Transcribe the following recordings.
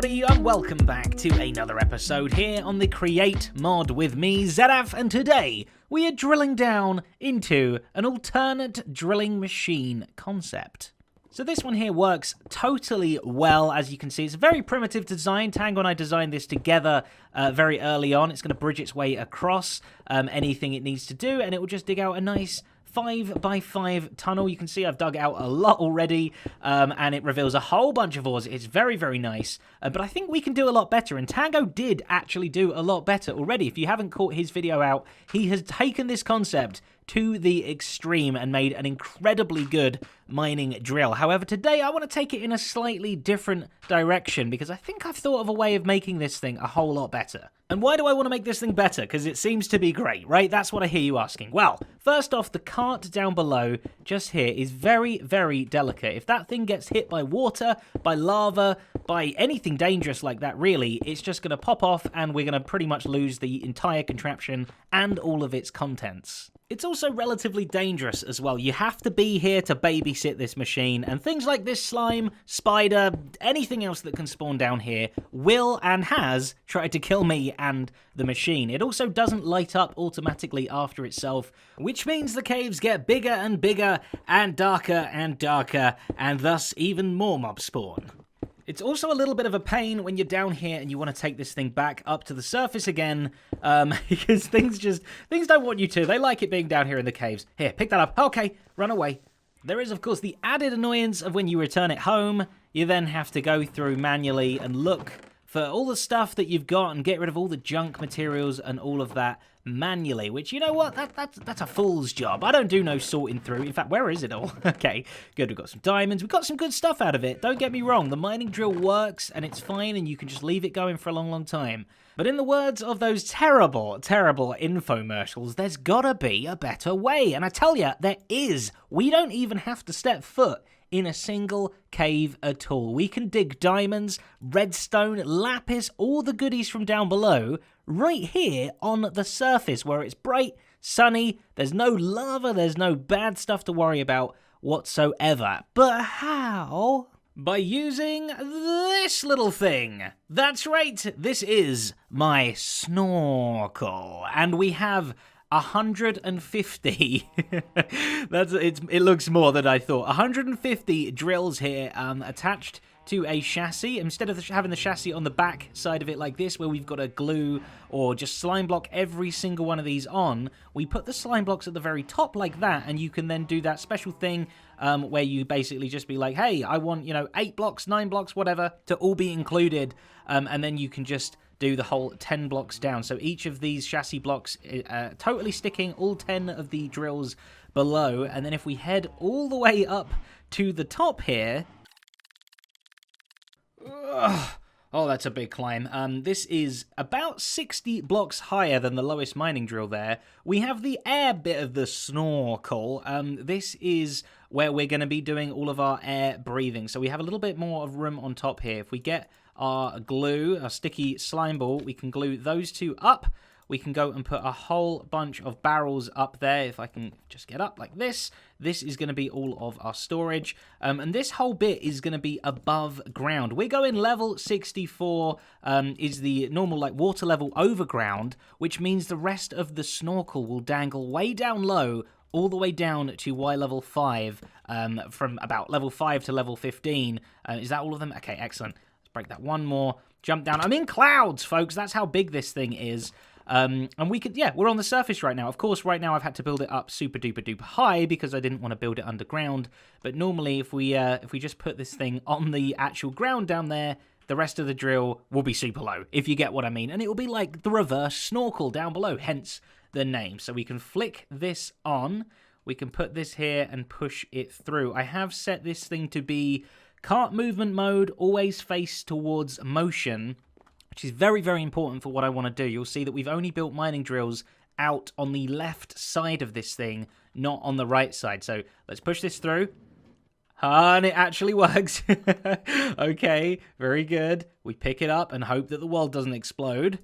everybody, and welcome back to another episode here on the Create Mod with me, Zedaf, and today we are drilling down into an alternate drilling machine concept. So this one here works totally well, as you can see. It's a very primitive design. Tango and I designed this together very early on. It's going to bridge its way across anything it needs to do, and it will just dig out a nice 5x5 tunnel. You can see I've dug out a lot already, and it reveals a whole bunch of ores. It's very, very nice, but I think we can do a lot better, and Tango did actually do a lot better already. If you haven't caught his video out, he has taken this concept to the extreme and made an incredibly good mining drill. However, today I want to take it in a slightly different direction because I think I've thought of a way of making this thing a whole lot better. And why do I want to make this thing better? Because it seems to be great, right? That's what I hear you asking. Well, first off, the cart down below, just here, is very, very delicate. If that thing gets hit by water, by lava, by anything dangerous like that, really, it's just going to pop off and we're going to pretty much lose the entire contraption and all of its contents. It's also relatively dangerous as well. You have to be here to babysit this machine, and things like this slime, spider, anything else that can spawn down here will and has tried to kill me and the machine. It also doesn't light up automatically after itself, which means the caves get bigger and bigger and darker, and thus even more mobs spawn. It's also a little bit of a pain when you're down here and you want to take this thing back up to the surface again, because things don't want you to. They like it being down here in the caves. Here, pick that up. Okay, run away. There is, of course, the added annoyance of when you return it home, you then have to go through manually and look for all the stuff that you've got and get rid of all the junk materials and all of that manually, which, you know what, that's a fool's job. I don't do no sorting through. In fact, where is it all? Okay, good, we've got some diamonds. We've got some good stuff out of it. Don't get me wrong, the mining drill works and it's fine and you can just leave it going for a long, long time. But in the words of those terrible, terrible infomercials, there's gotta be a better way. And I tell you, there is. We don't even have to step foot in a single cave at all. We can dig diamonds, redstone, lapis, all the goodies from down below, right here on the surface where it's bright, sunny, there's no lava, there's no bad stuff to worry about whatsoever. But how? By using this little thing. That's right, this is my snorkel. And we have 150 it looks more than I thought. 150 drills here attached to a chassis. Instead of having the chassis on the back side of it like this, where we've got to glue or just slime block every single one of these on, we put the slime blocks at the very top like that, and you can then do that special thing where you basically just be like, hey, I want, 8 blocks, 9 blocks, whatever, to all be included, and then you can just do the whole 10 blocks down. So each of these chassis blocks totally sticking all 10 of the drills below. And then if we head all the way up to the top here... Oh, that's a big climb. This is about 60 blocks higher than the lowest mining drill there. We have the air bit of the snorkel. This is where we're going to be doing all of our air breathing. So we have a little bit more of room on top here. If we get our glue, our sticky slime ball, we can glue those two up. We can go and put a whole bunch of barrels up there. If I can just get up like this, this is going to be all of our storage. And this whole bit is going to be above ground. We're going level 64 is the normal water level over ground, which means the rest of the snorkel will dangle way down low, all the way down to Y level 5, from about level 5 to level 15. Is that all of them? Okay, excellent. Let's break that one more. Jump down. I'm in clouds, folks. That's how big this thing is. And we could, we're on the surface right now. Of course, right now I've had to build it up super duper duper high because I didn't want to build it underground. But normally, if we just put this thing on the actual ground down there, the rest of the drill will be super low, if you get what I mean. And it will be like the reverse snorkel down below, hence the name. So we can flick this on. We can put this here and push it through. I have set this thing to be cart movement mode, always face towards motion, which is very, very important for what I want to do. You'll see that we've only built mining drills out on the left side of this thing, not on the right side. So let's push this through. And it actually works. Okay, very good. We pick it up and hope that the world doesn't explode.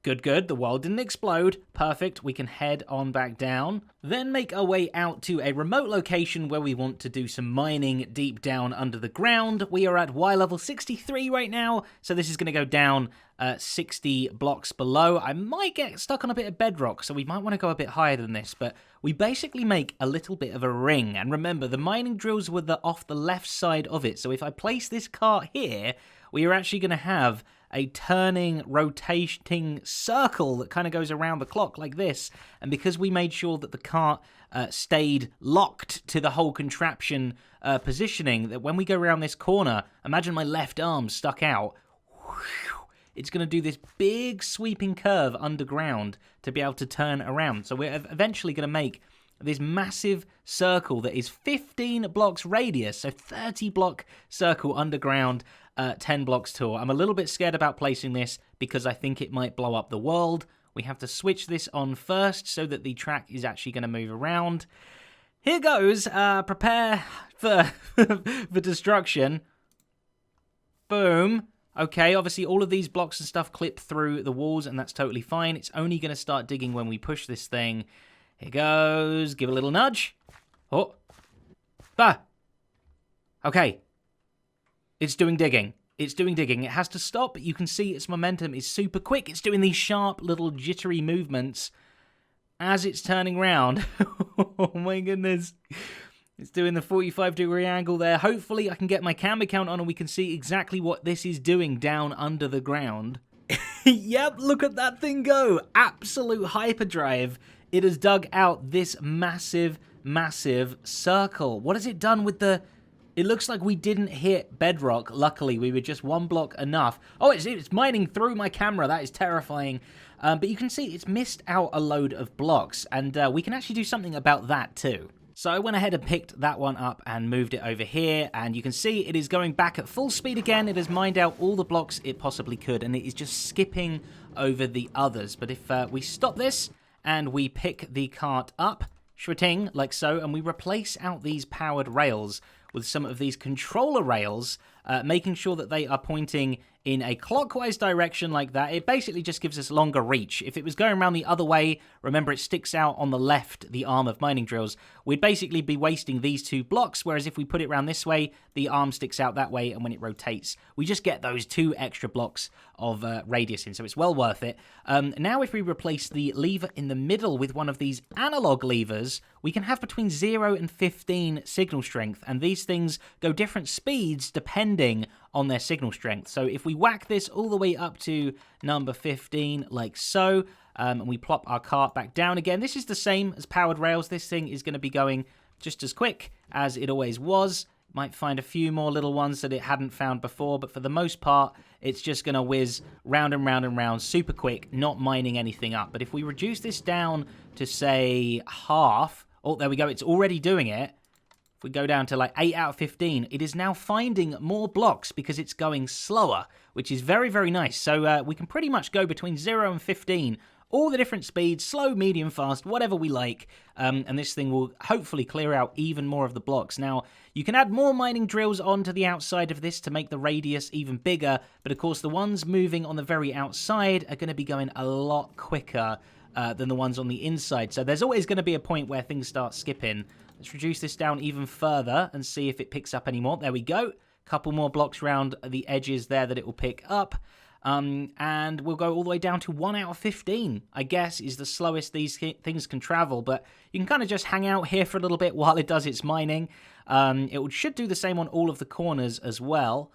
Good, good. The world didn't explode. Perfect. We can head on back down. Then make our way out to a remote location where we want to do some mining deep down under the ground. We are at Y level 63 right now, so this is going to go down 60 blocks below. I might get stuck on a bit of bedrock, so we might want to go a bit higher than this, but we basically make a little bit of a ring. And remember, the mining drills were off the left side of it, so if I place this cart here, we are actually going to have a turning, rotating circle that kind of goes around the clock like this. And because we made sure that the cart stayed locked to the whole contraption positioning, that when we go around this corner, imagine my left arm stuck out, it's going to do this big sweeping curve underground to be able to turn around. So we're eventually going to make this massive circle that is 15 blocks radius, so 30 block circle underground, 10 blocks tall. I'm a little bit scared about placing this because I think it might blow up the world. We have to switch this on first so that the track is actually going to move around. Here goes. Prepare for for destruction. Boom. Okay, obviously all of these blocks and stuff clip through the walls, and that's totally fine. It's only going to start digging when we push this thing. Here goes. Give a little nudge. Oh. Bah. Okay. It's doing digging. It's doing digging. It has to stop, but you can see its momentum is super quick. It's doing these sharp little jittery movements as it's turning round. Oh my goodness. It's doing the 45-degree angle there. Hopefully I can get my camera count on and we can see exactly what this is doing down under the ground. Yep, look at that thing go. Absolute hyperdrive. It has dug out this massive, massive circle. What has it done with the... It looks like we didn't hit bedrock. Luckily, we were just one block enough. Oh, it's mining through my camera. That is terrifying. But you can see it's missed out a load of blocks. And we can actually do something about that too. So I went ahead and picked that one up and moved it over here. And you can see it is going back at full speed again. It has mined out all the blocks it possibly could. And it is just skipping over the others. But if we stop this and we pick the cart up, shwing, like so, and we replace out these powered rails with some of these controller rails, making sure that they are pointing in a clockwise direction like that. It basically just gives us longer reach. If it was going around the other way, remember it sticks out on the left, the arm of mining drills, we'd basically be wasting these 2 blocks, whereas if we put it around this way, the arm sticks out that way, and when it rotates, we just get those 2 extra blocks of radius in, so it's well worth it. Now if we replace the lever in the middle with one of these analog levers, we can have between 0 and 15 signal strength, and these things go different speeds depending on their signal strength. So if we whack this all the way up to number 15, like so, and we plop our cart back down again, this is the same as powered rails. This thing is going to be going just as quick as it always was. Might find a few more little ones that it hadn't found before, but for the most part, it's just going to whiz round and round and round super quick, not mining anything up. But if we reduce this down to, say, half, oh, there we go, it's already doing it. If we go down to like 8 out of 15, it is now finding more blocks because it's going slower, which is very, very nice. So we can pretty much go between 0 and 15, all the different speeds, slow, medium, fast, whatever we like. And this thing will hopefully clear out even more of the blocks. Now, you can add more mining drills onto the outside of this to make the radius even bigger. But of course, the ones moving on the very outside are going to be going a lot quicker than the ones on the inside. So there's always going to be a point where things start skipping. Let's reduce this down even further and see if it picks up any more. There we go. Couple more blocks around the edges there that it will pick up. And we'll go all the way down to 1 out of 15, I guess, is the slowest these things can travel. But you can kind of just hang out here for a little bit while it does its mining. It should do the same on all of the corners as well,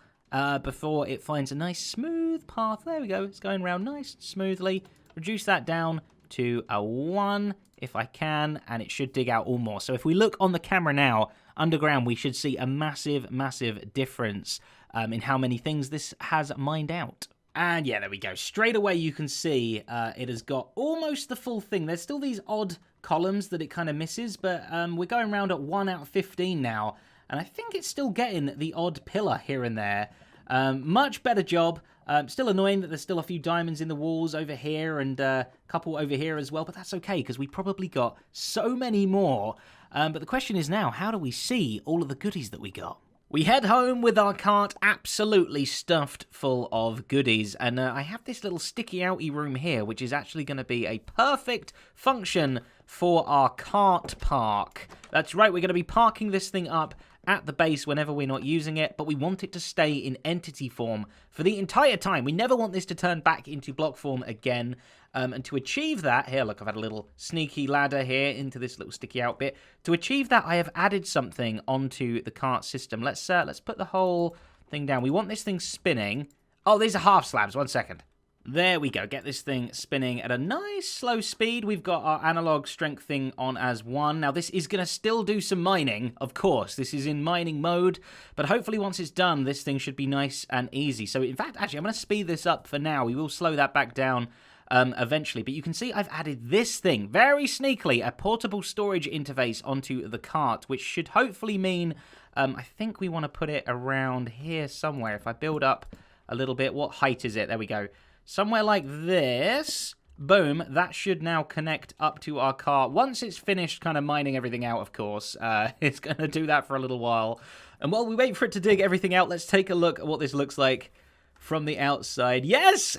before it finds a nice smooth path. There we go. It's going around nice and smoothly. Reduce that down to a 1 if I can, and it should dig out all more. So if we look on the camera now, underground, we should see a massive, massive difference in how many things this has mined out. And yeah, there we go. Straight away you can see it has got almost the full thing. There's still these odd columns that it kind of misses, but we're going around at 1 out of 15 now, and I think it's still getting the odd pillar here and there. Much better job. Still annoying that there's still a few diamonds in the walls over here and a couple over here as well, but that's okay because we probably got so many more. But the question is now, how do we see all of the goodies that we got? We head home with our cart absolutely stuffed full of goodies, and I have this little sticky outy room here, which is actually going to be a perfect function for our cart park. That's right, we're going to be parking this thing up at the base whenever we're not using it, but we want it to stay in entity form for the entire time. We never want this to turn back into block form again. And to achieve that, here, look, I've had a little sneaky ladder here into this little sticky out bit. To achieve that, I have added something onto the cart system. Let's put the whole thing down. We want this thing spinning. Oh, these are half slabs. 1 second. There we go. Get this thing spinning at a nice slow speed. We've got our analog strength thing on as 1. Now, this is going to still do some mining, of course. This is in mining mode, but hopefully once it's done, this thing should be nice and easy. So, in fact, actually, I'm going to speed this up for now. We will slow that back down eventually. But you can see I've added this thing, very sneakily, a portable storage interface onto the cart, which should hopefully mean, I think we want to put it around here somewhere. If I build up a little bit, what height is it? There we go. Somewhere like this. Boom, that should now connect up to our cart. Once it's finished kind of mining everything out, of course, it's going to do that for a little while. And while we wait for it to dig everything out, let's take a look at what this looks like from the outside. Yes!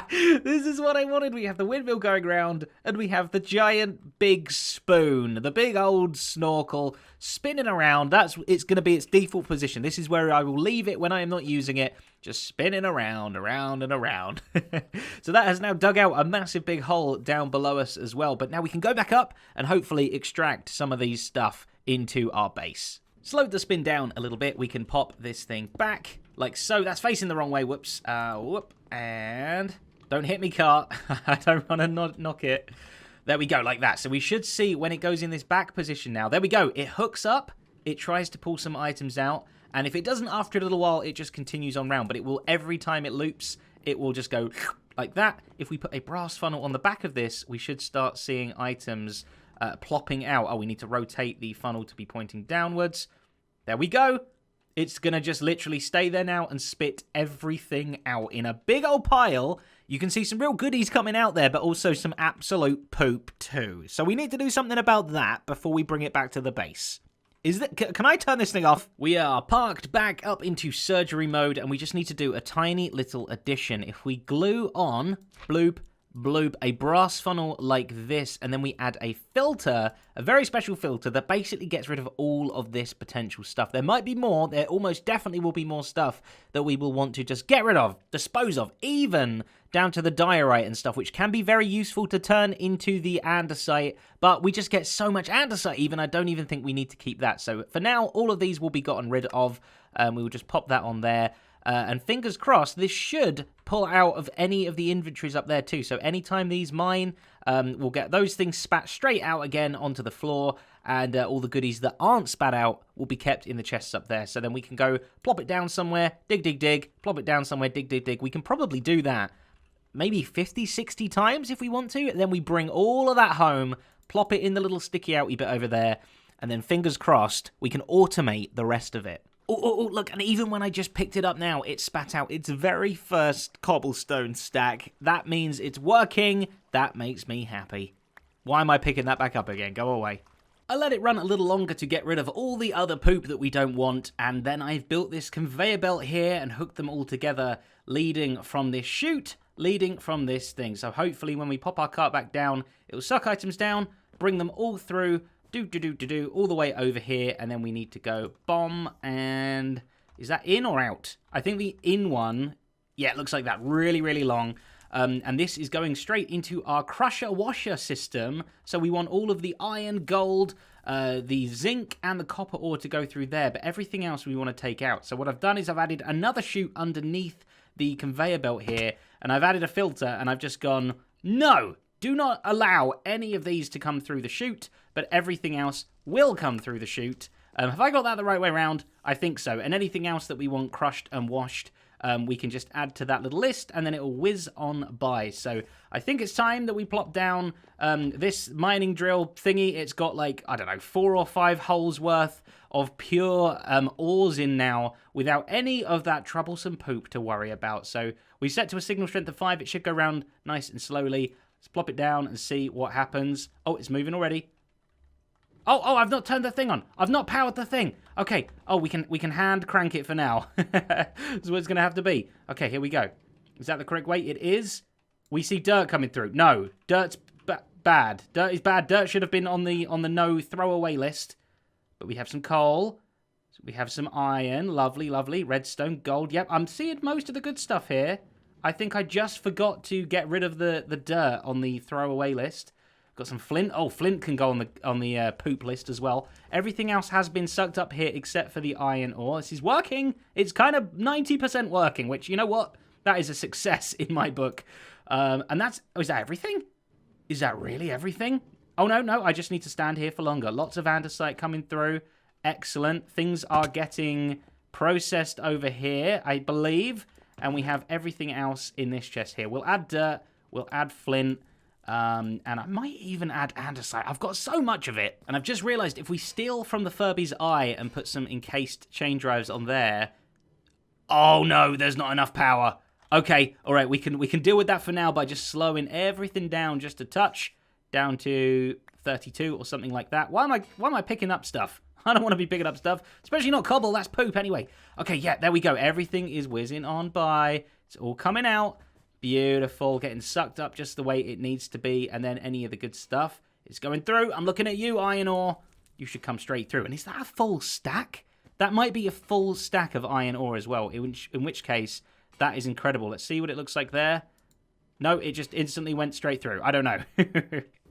This is what I wanted. We have the windmill going around, and we have the giant big spoon, the big old snorkel spinning around. It's going to be its default position. This is where I will leave it when I am not using it, just spinning around and around. So that has now dug out a massive big hole down below us as well. But now we can go back up and hopefully extract some of these stuff into our base. Slowed the spin down a little bit. We can pop this thing back like so. That's facing the wrong way. Whoops. Whoop. And don't hit me, cart. I don't want to knock it. There we go, like that. So we should see when it goes in this back position now. There we go. It hooks up. It tries to pull some items out. And if it doesn't after a little while, it just continues on round. But it will, every time it loops, it will just go like that. If we put a brass funnel on the back of this, we should start seeing items plopping out. Oh, we need to rotate the funnel to be pointing downwards. There we go. It's going to just literally stay there now and spit everything out in a big old pile. You can see some real goodies coming out there, but also some absolute poop too. So we need to do something about that before we bring it back to the base. Can I turn this thing off? We are parked back up into surgery mode, and we just need to do a tiny little addition. If we glue on, bloop, bloop, a brass funnel like this, and then we add a filter, a very special filter that basically gets rid of all of this potential stuff. There might be more, there almost definitely will be more stuff that we will want to just get rid of, dispose of, even down to the diorite and stuff, which can be very useful to turn into the andesite, but we just get so much andesite even, I don't even think we need to keep that. So for now, all of these will be gotten rid of. We will just pop that on there. And fingers crossed, this should pull out of any of the inventories up there too. So anytime these mine, we'll get those things spat straight out again onto the floor. And all the goodies that aren't spat out will be kept in the chests up there. So then we can go plop it down somewhere, dig, dig, dig, plop it down somewhere, dig, dig, dig. We can probably do that maybe 50, 60 times if we want to. And then we bring all of that home, plop it in the little sticky outy bit over there. And then fingers crossed, we can automate the rest of it. Oh, look, and even when I just picked it up now, it spat out its very first cobblestone stack. That means it's working. That makes me happy. Why am I picking that back up again? Go away. I let it run a little longer to get rid of all the other poop that we don't want, and then I've built this conveyor belt here and hooked them all together, leading from this chute, leading from this thing. So hopefully when we pop our cart back down, it will suck items down, bring them all through, all the way over here, and then we need to go bomb, and is that in or out? I think the in one, yeah, it looks like that, really, really long. And this is going straight into our crusher washer system. So we want all of the iron, gold, the zinc, and the copper ore to go through there, but everything else we want to take out. So what I've done is I've added another chute underneath the conveyor belt here, and I've added a filter, and I've just gone, no! Do not allow any of these to come through the chute, but everything else will come through the chute. Have I got that the right way around? I think so. And anything else that we want crushed and washed, we can just add to that little list, and then it will whiz on by. So I think it's time that we plop down this mining drill thingy. It's got like, I don't know, 4 or 5 holes worth of pure ores in now, without any of that troublesome poop to worry about. So we set to a signal strength of 5. It should go around nice and slowly. Let's plop it down and see what happens. Oh, it's moving already. Oh, I've not turned the thing on. I've not powered the thing. Okay. Oh, we can hand crank it for now. That's what it's going to have to be. Okay, here we go. Is that the correct way? It is. We see dirt coming through. No, dirt's bad. Dirt is bad. Dirt should have been on the no throwaway list. But we have some coal. We have some iron. Lovely, lovely. Redstone, gold. Yep, I'm seeing most of the good stuff here. I think I just forgot to get rid of the dirt on the throwaway list. Got some flint. Oh, flint can go on the poop list as well. Everything else has been sucked up here except for the iron ore. This is working. It's kind of 90% working, which, you know what? That is a success in my book. And that's... Oh, is that everything? Is that really everything? Oh, no. I just need to stand here for longer. Lots of andesite coming through. Excellent. Things are getting processed over here, I believe. And we have everything else in this chest here. We'll add dirt. We'll add flint. And I might even add andesite. I've got so much of it. And I've just realized if we steal from the Furby's eye and put some encased chain drives on there... Oh, no, there's not enough power. Okay, all right, we can deal with that for now by just slowing everything down just a touch. Down to 32 or something like that. Why am I picking up stuff? I don't want to be picking up stuff. Especially not cobble, that's poop anyway. Okay, yeah, there we go. Everything is whizzing on by. It's all coming out. Beautiful. Getting sucked up just the way it needs to be. And then any of the good stuff is going through. I'm looking at you, iron ore. You should come straight through. And is that a full stack? That might be a full stack of iron ore as well. In which case, that is incredible. Let's see what it looks like there. No, it just instantly went straight through. I don't know.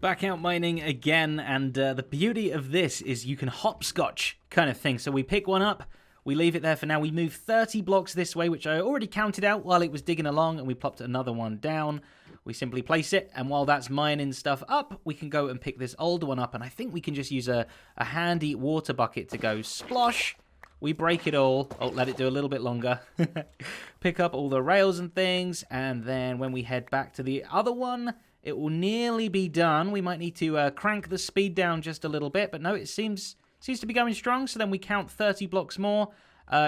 Back out mining again, and the beauty of this is you can hopscotch kind of thing. So we pick one up, we leave it there for now. We move 30 blocks this way, which I already counted out while it was digging along, and we plopped another one down. We simply place it, and while that's mining stuff up, we can go and pick this older one up, and I think we can just use a handy water bucket to go splosh. We break it all. Oh, let it do a little bit longer. Pick up all the rails and things, and then when we head back to the other one, it will nearly be done. We might need to crank the speed down just a little bit, but no, it seems to be going strong. So then we count 30 blocks more.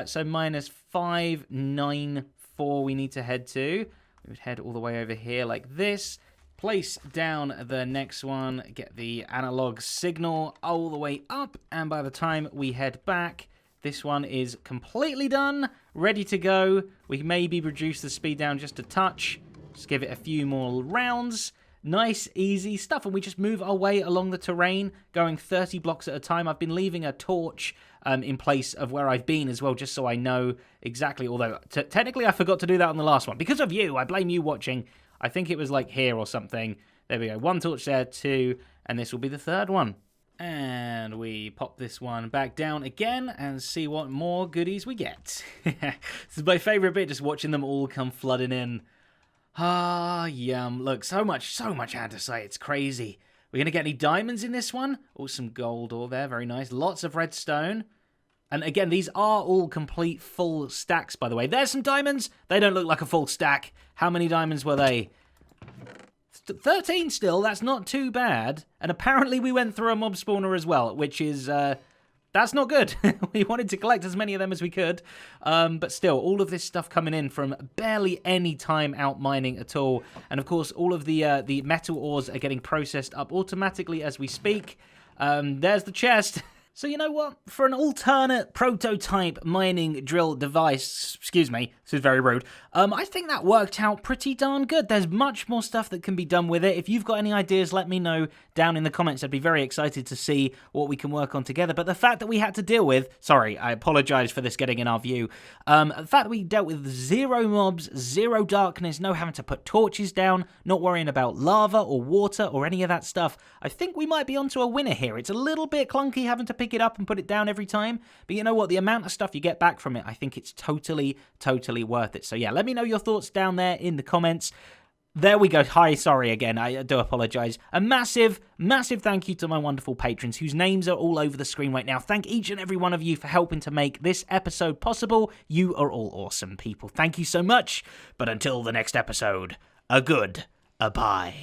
So minus 594 we need to head to. We would head all the way over here like this. Place down the next one. Get the analog signal all the way up. And by the time we head back, this one is completely done, ready to go. We maybe reduce the speed down just a touch. Just give it a few more rounds. Nice, easy stuff. And we just move our way along the terrain, going 30 blocks at a time. I've been leaving a torch in place of where I've been as well, just so I know exactly. Although, technically, I forgot to do that on the last one. Because of you, I blame you watching. I think it was like here or something. There we go. One torch there, two. And this will be the third one. And we pop this one back down again and see what more goodies we get. This is my favourite bit, just watching them all come flooding in. Ah, yum. Look, so much andesite. It's crazy. We're going to get any diamonds in this one? Oh, some gold ore there. Very nice. Lots of redstone. And again, these are all complete full stacks, by the way. There's some diamonds. They don't look like a full stack. How many diamonds were they? 13 still, that's not too bad. And apparently we went through a mob spawner as well, which is, that's not good. We wanted to collect as many of them as we could. But still, all of this stuff coming in from barely any time out mining at all. And of course, all of the metal ores are getting processed up automatically as we speak. There's the chest. So you know what? For an alternate prototype mining drill device, excuse me, this is very rude, I think that worked out pretty darn good. There's much more stuff that can be done with it. If you've got any ideas, let me know down in the comments. I'd be very excited to see what we can work on together. But the fact that we had to deal with, sorry, I apologize for this getting in our view, the fact that we dealt with 0 mobs, 0 darkness, no having to put torches down, not worrying about lava or water or any of that stuff, I think we might be onto a winner here. It's a little bit clunky having to pick it up and put it down every time, but you know what, the amount of stuff you get back from it, I think it's totally worth it. So yeah, let me know your thoughts down there in the comments. There we go. Hi, sorry again, I do apologize. A massive thank you to my wonderful patrons whose names are all over the screen right now. Thank each and every one of you for helping to make this episode possible. You are all awesome people. Thank you so much. But until the next episode, a bye.